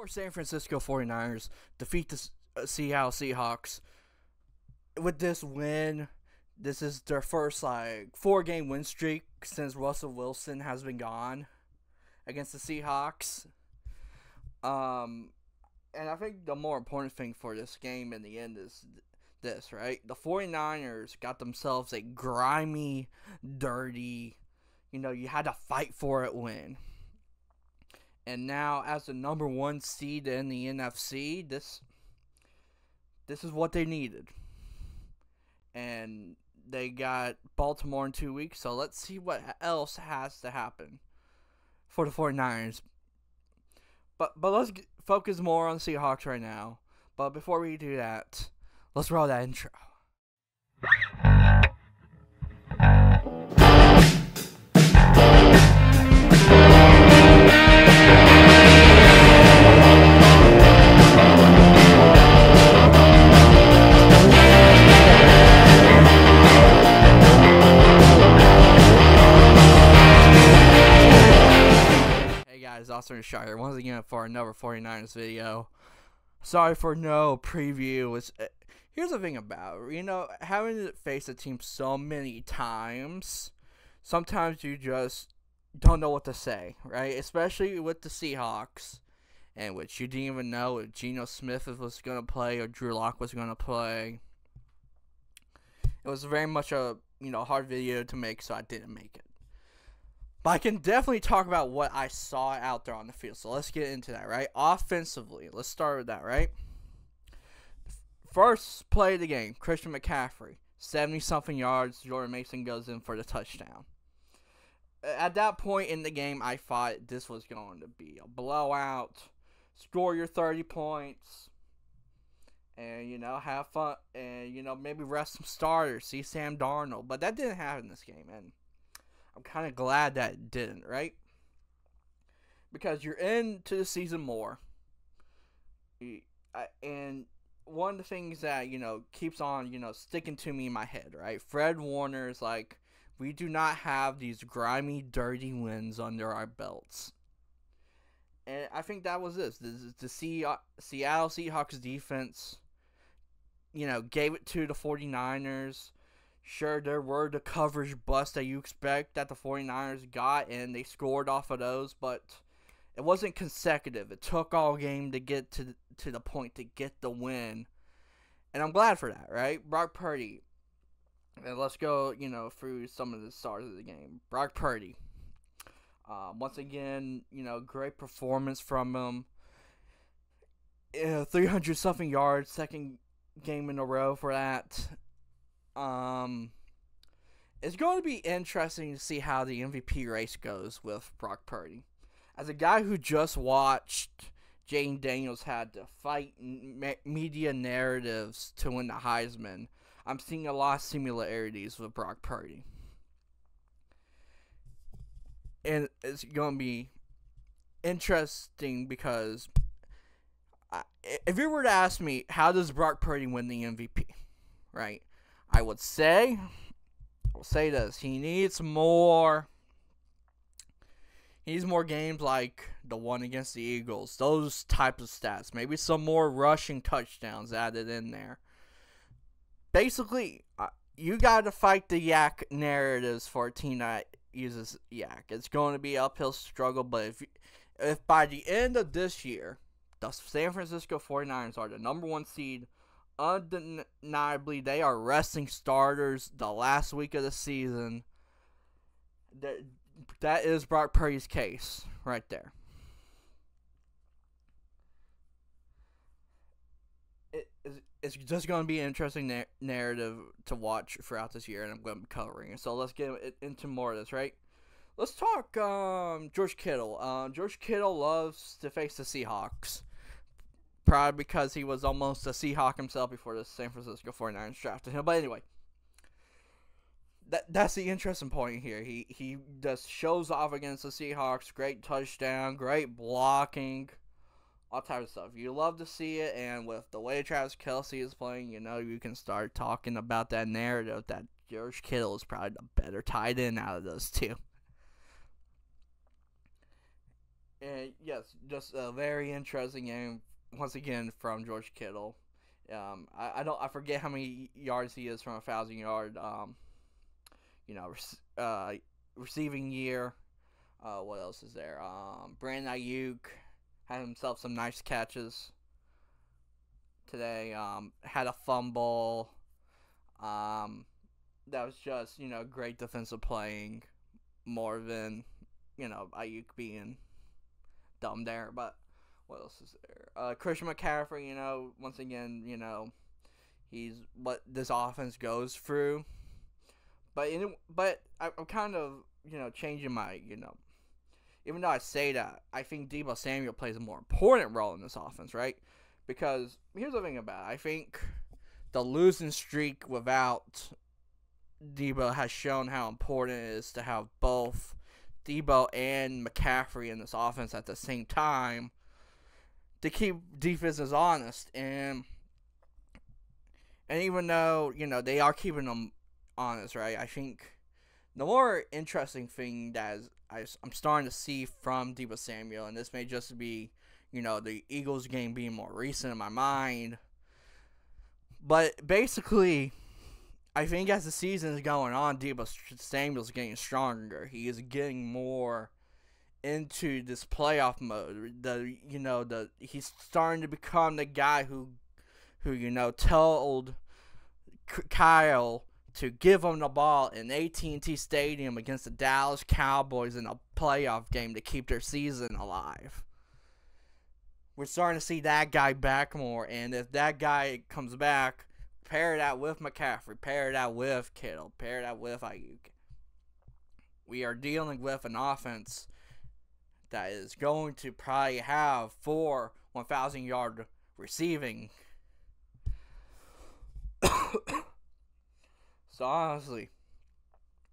For San Francisco 49ers defeat the Seattle Seahawks with this win. This is their first 4-game win streak since Russell Wilson has been gone against the Seahawks. And I think the more important thing for this game in the end is this, right? The 49ers got themselves a grimy, dirty, you had to fight for it win. And now, as the number 1 seed in the NFC, this is what they needed. And they got Baltimore in 2 weeks, so let's see what else has to happen for the 49ers. But let's focus more on the Seahawks right now. But before we do that, let's roll that intro. Austin Shire once again for another 49ers video. Sorry for no preview. Here's the thing about it, having to face a team so many times, sometimes you just don't know what to say, right? Especially with the Seahawks, in which you didn't even know if Geno Smith was going to play or Drew Lock was going to play. It was very much a hard video to make, so I didn't make it. But I can definitely talk about what I saw out there on the field. So let's get into that, right? Offensively, let's start with that, right? First play of the game, Christian McCaffrey, 70-something yards. Jordan Mason goes in for the touchdown. At that point in the game, I thought this was going to be a blowout. Score your 30 points. And, have fun. And, maybe rest some starters. See Sam Darnold. But that didn't happen this game, and I'm kind of glad that it didn't, right? Because you're into the season more. And one of the things that, keeps on, sticking to me in my head, right? Fred Warner is like, we do not have these grimy, dirty wins under our belts. And I think that was this. The Seattle Seahawks defense, gave it to the 49ers. Sure, there were the coverage busts that you expect that the 49ers got, and they scored off of those, but it wasn't consecutive. It took all game to get to the point to get the win, and I'm glad for that, right? Brock Purdy, and let's go, through some of the stars of the game. Brock Purdy, once again, great performance from him. 300-something yards, second game in a row for that. It's going to be interesting to see how the MVP race goes with Brock Purdy. As a guy who just watched Jayden Daniels had to fight media narratives to win the Heisman, I'm seeing a lot of similarities with Brock Purdy. And it's going to be interesting because if you were to ask me, how does Brock Purdy win the MVP, right? I will say this. He needs more games like the one against the Eagles. Those types of stats. Maybe some more rushing touchdowns added in there. Basically, you got to fight the yak narratives for a team that uses yak. It's going to be an uphill struggle, but if by the end of this year, the San Francisco 49ers are the number 1 seed, undeniably, they are resting starters the last week of the season. That is Brock Purdy's case right there. It's just going to be an interesting narrative to watch throughout this year, and I'm going to be covering it. So let's get into more of this, right? Let's talk George Kittle. George Kittle loves to face the Seahawks. Probably because he was almost a Seahawk himself before the San Francisco 49ers drafted him. But anyway, that's the interesting point here. He just shows off against the Seahawks. Great touchdown, great blocking, all types of stuff. You love to see it, and with the way Travis Kelce is playing, you can start talking about that narrative that George Kittle is probably the better tight end out of those two. And yes, just a very interesting game once again from George Kittle. I forget how many yards he is from 1,000 yard you know receiving year. What else is there? Brandon Ayuk had himself some nice catches today. Had a fumble. That was just great defensive playing more than Ayuk being dumb there. But what else is there? Christian McCaffrey, once again, he's what this offense goes through. But I'm kind of changing my even though I say that, I think Deebo Samuel plays a more important role in this offense, right? Because here's the thing about it. I think the losing streak without Deebo has shown how important it is to have both Deebo and McCaffrey in this offense at the same time to keep defenses honest. And even though, they are keeping them honest, right? I think the more interesting thing that I'm starting to see from Deebo Samuel, and this may just be, the Eagles game being more recent in my mind, but basically, I think as the season is going on, Deebo Samuel's getting stronger. He is getting more into this playoff mode. He's starting to become the guy who told Kyle to give him the ball in AT&T Stadium against the Dallas Cowboys in a playoff game to keep their season alive. We're starting to see that guy back more, and if that guy comes back, pair that with McCaffrey, pair that with Kittle, pair that with Ayuk, we are dealing with an offense that is going to probably have 4 1,000-yard receiving. So honestly,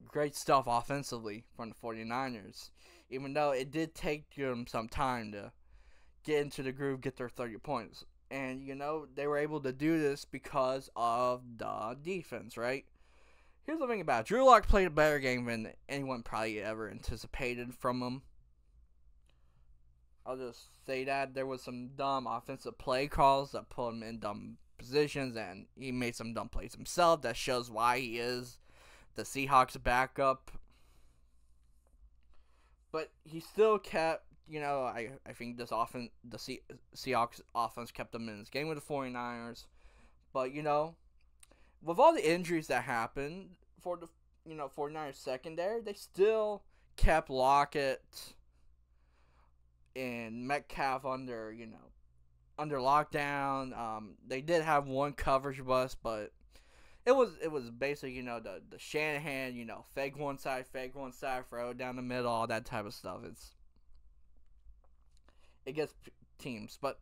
great stuff offensively from the 49ers, even though it did take them some time to get into the groove, get their 30 points. And, they were able to do this because of the defense, right? Here's the thing about it. Drew Lock played a better game than anyone probably ever anticipated from him. I'll just say that. There was some dumb offensive play calls that put him in dumb positions, and he made some dumb plays himself. That shows why he is the Seahawks backup. But he still kept, I think the Seahawks offense kept him in this game with the 49ers. But, with all the injuries that happened for the 49ers secondary, they still kept Lockett and Metcalf under lockdown. They did have one coverage bust, but it was basically the Shanahan fake one side, throw it down the middle, all that type of stuff. It gets teams, but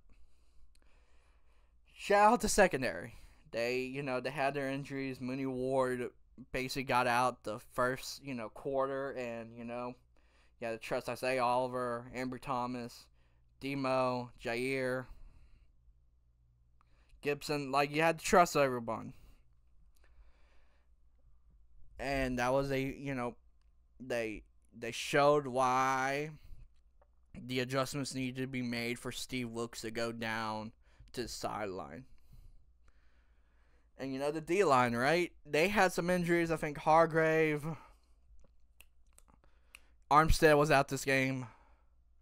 shout out to secondary. They they had their injuries. Mooney Ward basically got out the first quarter, and you had to trust Isaiah Oliver, Ambry Thomas, Demo, Jair, Gibson. Like, you had to trust everyone. And that was they showed why the adjustments needed to be made for Steve Wilkes to go down to the sideline. And the D-line, right? They had some injuries. I think Hargrave, Armstead was out this game.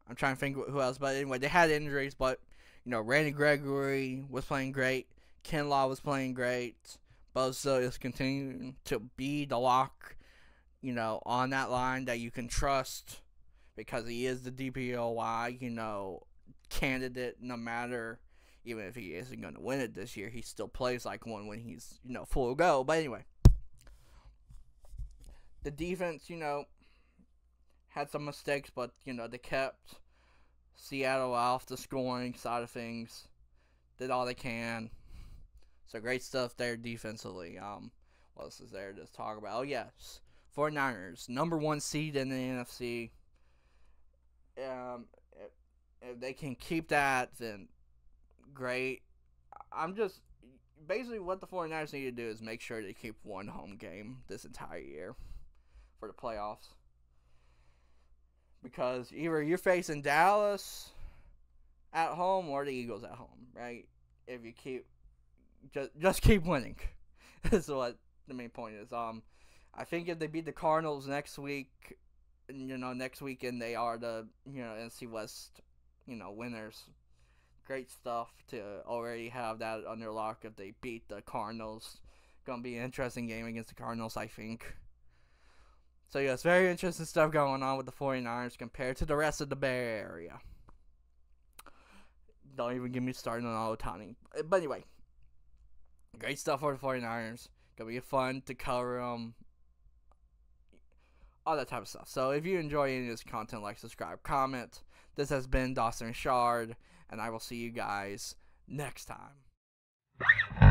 I'm trying to think who else. But anyway, they had injuries. But, Randy Gregory was playing great. Kinlaw was playing great. Bosa is continuing to be the lock, on that line that you can trust, because he is the DPOY, candidate. No matter, even if he isn't going to win it this year, he still plays like one when he's, full go. But anyway, the defense, had some mistakes, but, they kept Seattle off the scoring side of things, did all they can. So great stuff there defensively. What else is there to talk about? Oh, yes. 49ers, number 1 seed in the NFC. If they can keep that, then great. Basically what the 49ers need to do is make sure they keep one home game this entire year for the playoffs. because either you're facing Dallas at home or the Eagles at home, right? If you keep just keep winning, is what the main point is. I think if they beat the Cardinals next week, next weekend they are the NFC West winners. Great stuff to already have that under lock if they beat the Cardinals. Gonna be an interesting game against the Cardinals, I think. So yes, very interesting stuff going on with the 49ers compared to the rest of the Bay Area. Don't even get me started on Ohtani. But anyway, great stuff for the 49ers. Gonna be fun to cover them. All that type of stuff. So if you enjoy any of this content, like, subscribe, comment. This has been Dawson Shard, and I will see you guys next time.